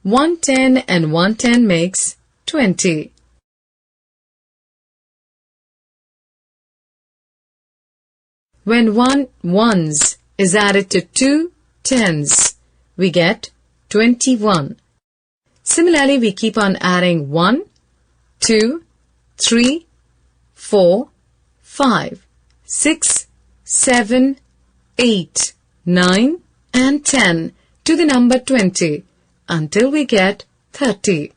110 and 110 makes 20. When 1 ones is added to 2 tens, we get 21. Similarly, we keep on adding 1, 2, 3, 4, 5, 6, 7, 8, 9 and 10 to the number 20 until we get 30.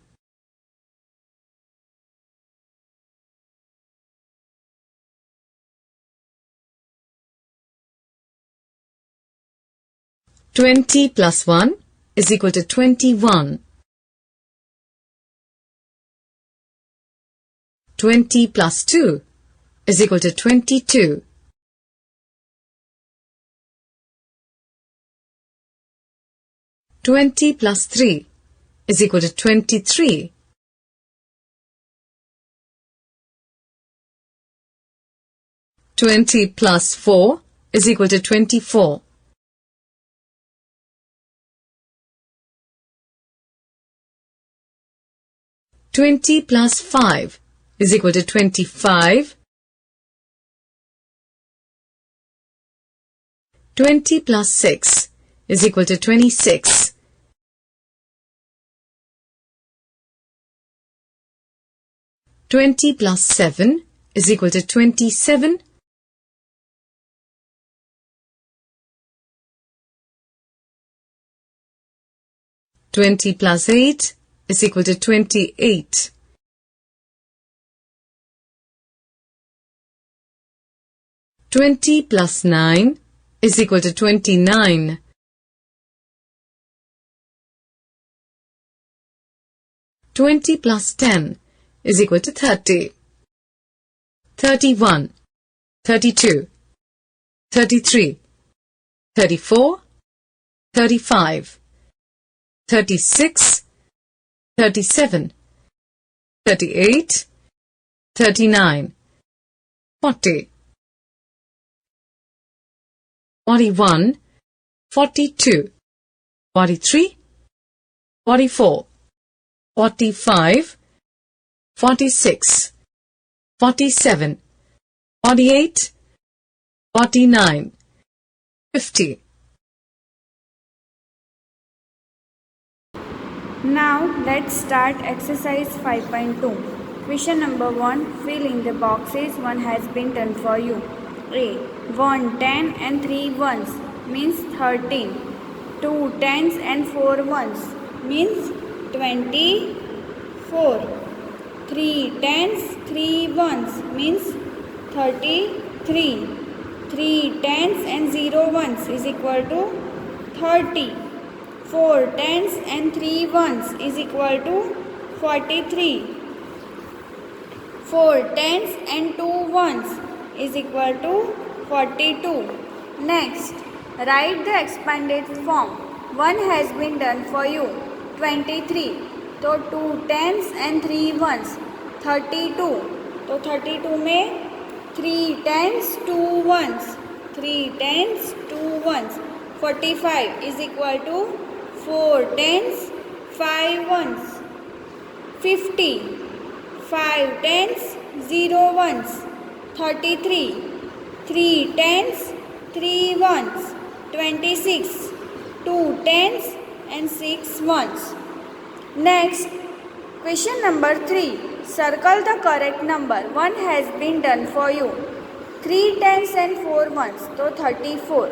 Twenty plus 1 is equal to 21. 20 plus 2 is equal to 22. 20 plus 3 is equal to 23. 20 plus 4 is equal to 24. 20 plus 5 is equal to 25. 20 plus 6 is equal to 26. 20 plus 7 is equal to 27. 20 plus 8 is equal to 28. 20 plus 9 is equal to 29. 20 plus 10 is equal to 30. 31, 32, 33, 34, 35, 36, 37, 38, 39, 40, 41, 42, 43, 44, 45, 46, 47, 48, 49, 50. Now let's start exercise 5.2. Question number 1. Fill in the boxes. One has been done for you. A. 1 10 and 3 ones means 13. 2 tens and 4 ones means 24. 3 tens, 3 ones means 33. 3 tens and 0 ones is equal to 30. 4 tens and 3 ones is equal to 43. 4 tens and 2 ones is equal to 42. Next, write the expanded form. 1 has been done for you. 23. तो 2 tens and 3 ones 32. तो 32 में 3 tens 2 ones 3 tens 2 ones 45 is equal to 4 tens 5 ones 50. 5 tens 0 ones 33. 3 tens 3 ones 26. 2 tens and 6 ones. Next, question number 3. Circle the correct number. 1 has been done for you. 3 tens and 4 ones, so 34.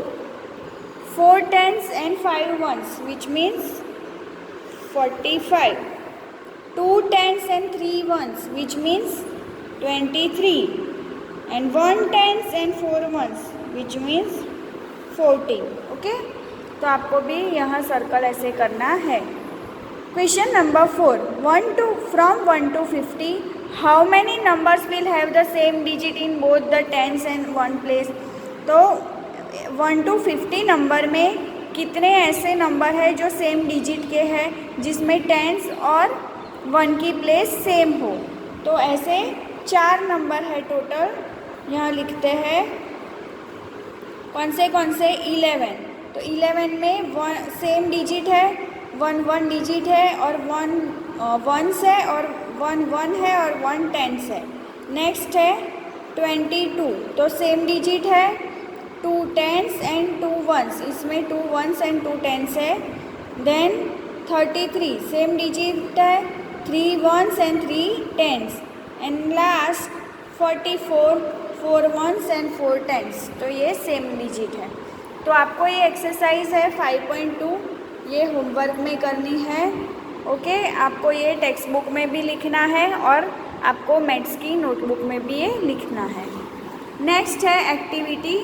4 tens and 5 ones, which means 45. 2 tens and 3 ones, which means 23. And 1 tens and 4 ones, which means 14. Okay? तो आपको भी यहाँ circle ऐसे करना है. Question number 4. From 1 to 50, how many numbers will have the same digit in both the tens and 1 place? तो 1 to 50 number में कितने ऐसे नंबर है जो सेम डिजिट के हैं जिसमें टेंस और 1 की प्लेस सेम हो? तो ऐसे 4 नंबर है टोटल. यहाँ लिखते हैं कौन से 11. तो 11 में सेम डिजिट है 1 डिजिट है और 1 वंस है और 1 है और 1 टेंस है। नेक्स्ट है 22, तो सेम डिजिट है, 2 टेंस एंड 2 वंस, इसमें 2 वंस एंड 2 टेंस है। देन 33, सेम डिजिट है, 3 ones and 3 tens. And last 44, 4 ones and 4 tens, तो ये सेम डिजिट है। तो आपको ये एक्सरसाइज है 5.2, ये होमवर्क में करनी है। ओके, आपको ये टेक्स्ट बुक में भी लिखना है और आपको मैथ्स की नोटबुक में भी ये लिखना है। नेक्स्ट है activity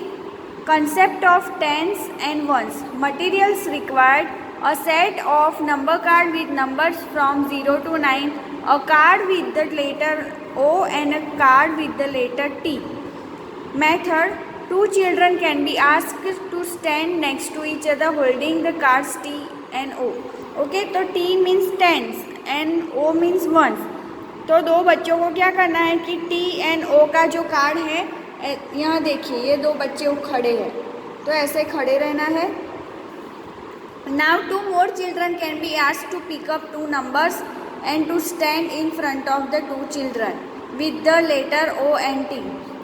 concept of tens and ones. Materials required a set of number card with numbers from 0 to 9, a card with the letter O and a card with the letter T. Method: 2 children can be asked to stand next to each other holding the cards T and O. Okay, तो T means tens and O means ones. तो 2 बच्चों को क्या करना है कि T and O का जो कार्ड है, यहाँ देखिए ये 2 बच्चे खड़े हैं, तो ऐसे खड़े रहना है। Now 2 more children can be asked to pick up 2 numbers and to stand in front of the 2 children with the letter O and T.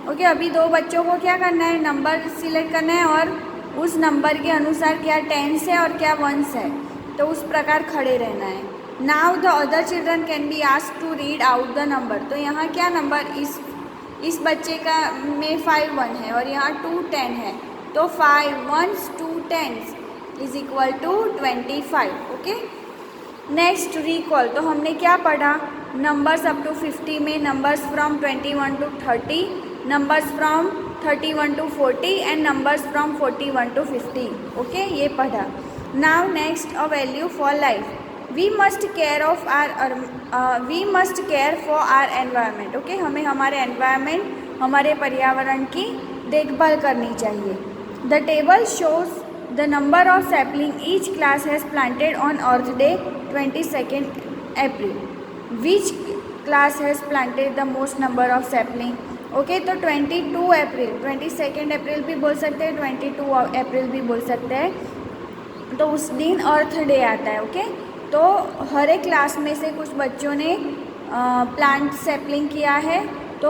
Okay, अभी 2 बच्चों को क्या करना है, नंबर सिलेक्ट करना है और उस नंबर के अनुसार क्या टेंस है और क्या वंस है, तो उस प्रकार खड़े रहना है। Now the other children can be asked to read out the number. तो यहाँ क्या नंबर, इस बच्चे का में 5 1 है और यहाँ 2 10 है, तो 5 1s 2 10s is equal to 25। Okay, next recall. तो हमने क्या पढ़ा, नंबर्स अप टू 50 में numbers from 21 to 30, numbers from 31 to 40 and numbers from 41 to 50। Okay, ये पढ़ा। Now next a value for life. We must care for our environment. Okay, हमें हमारे environment, हमारे पर्यावरण की देखभाल करनी चाहिए। The table shows the number of sapling each class has planted on Earth Day 22nd April. Which class has planted the most number of sapling? Okay, तो 22 अप्रैल, 22nd अप्रैल भी बोल सकते हैं, 22 अप्रैल भी बोल सकते हैं, तो उस दिन अर्थ डे आता है। ओके, तो हर एक क्लास में से कुछ बच्चों ने प्लांट सैपलिंग किया है। तो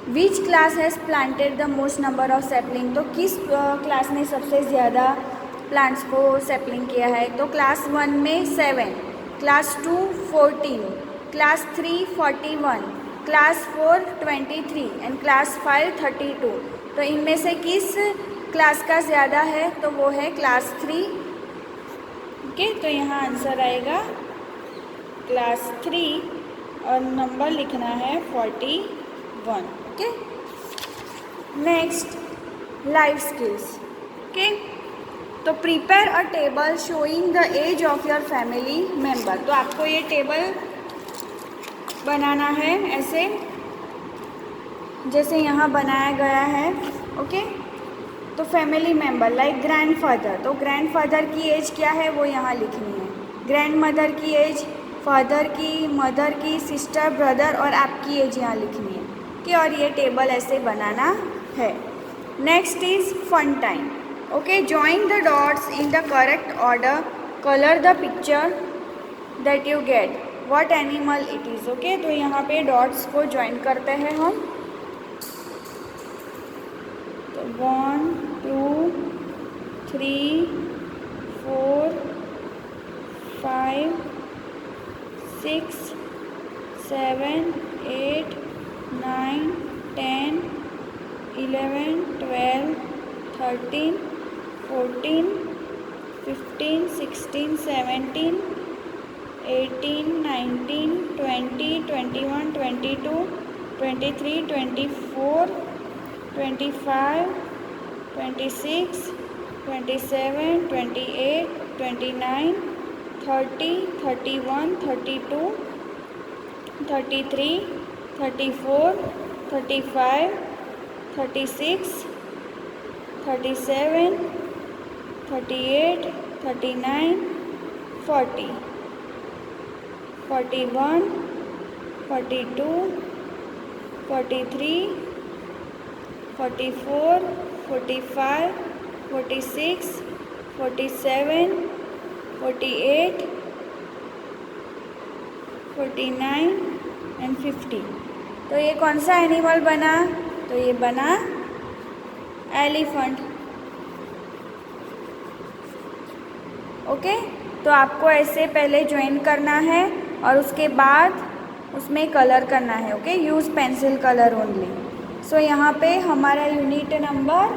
which class has planted the most number of sapling, तो किस क्लास ने सबसे ज़्यादा प्लांट्स को सैपलिंग किया है। तो क्लास 1 में 7, class 2 14, class 3 41, class 4 23 and class 5 32। तो इनमें से किस क्लास का ज़्यादा है, तो वो है क्लास 3। ओके, तो यहाँ आंसर आएगा क्लास 3 और नंबर लिखना है 41। Okay, next life skills. Okay, तो prepare a table showing the age of your family member. तो आपको ये टेबल बनाना है ऐसे जैसे यहाँ बनाया गया है। ओके, तो फैमिली मेम्बर लाइक ग्रैंडफादर, तो ग्रैंडफादर की एज क्या है वो यहाँ लिखनी है। ग्रैंडमदर की एज, फादर की, मदर की, सिस्टर, ब्रदर और आपकी एज यहाँ लिखनी है। ओके, और ये टेबल ऐसे बनाना है। Next is fun time. Okay, join the dots in the correct order, colour the picture that you get, what animal it is. Okay, तो यहाँ पे डॉट्स को ज्वाइन करते हैं हम। तो 1 2 3 4 5 6 7 8 9 10 11 12 13 14 15 16 17 18 19 20 21 22 23 24 25 26 27 28 29 30 31 32 33 34 35 36 37 38 39 40 41 42 43 44 45 46 47 48, 49 एंड 50। तो ये कौन सा एनिमल बना? तो ये बना एलिफेंट। ओके, तो आपको ऐसे पहले ज्वाइन करना है और उसके बाद उसमें कलर करना है। Okay, use pencil colour only. So यहाँ पे हमारा unit number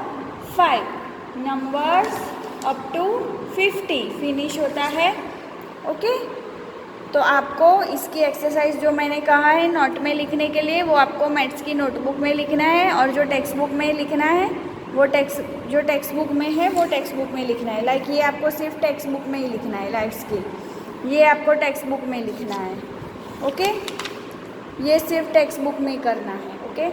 5 numbers up to 50 finish होता है। ओके, तो आपको इसकी एक्सरसाइज जो मैंने कहा है नोट में लिखने के लिए, वो आपको मैथ्स की नोटबुक में लिखना है, और जो टेक्स्ट बुक में लिखना है वो जो टेक्स्ट बुक में है वो टेक्स्ट बुक में लिखना है। लाइक ये आपको सिर्फ टेक्स्ट बुक में ही लिखना है, लाइफ स्किल ये आपको टेक्स्ट बुक में लिखना है। ओके, ये सिर्फ टेक्स्ट बुक में ही करना है। ओके,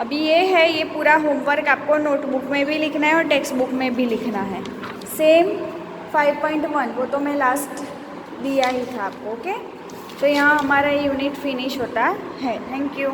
अभी ये है, ये पूरा होमवर्क आपको नोटबुक में भी लिखना है और टेक्स्ट बुक में भी लिखना है। सेम 5.1 वो तो मैं लास्ट दिया ही था आपको। ओके, तो यहाँ हमारा यूनिट फिनिश होता है। Thank you.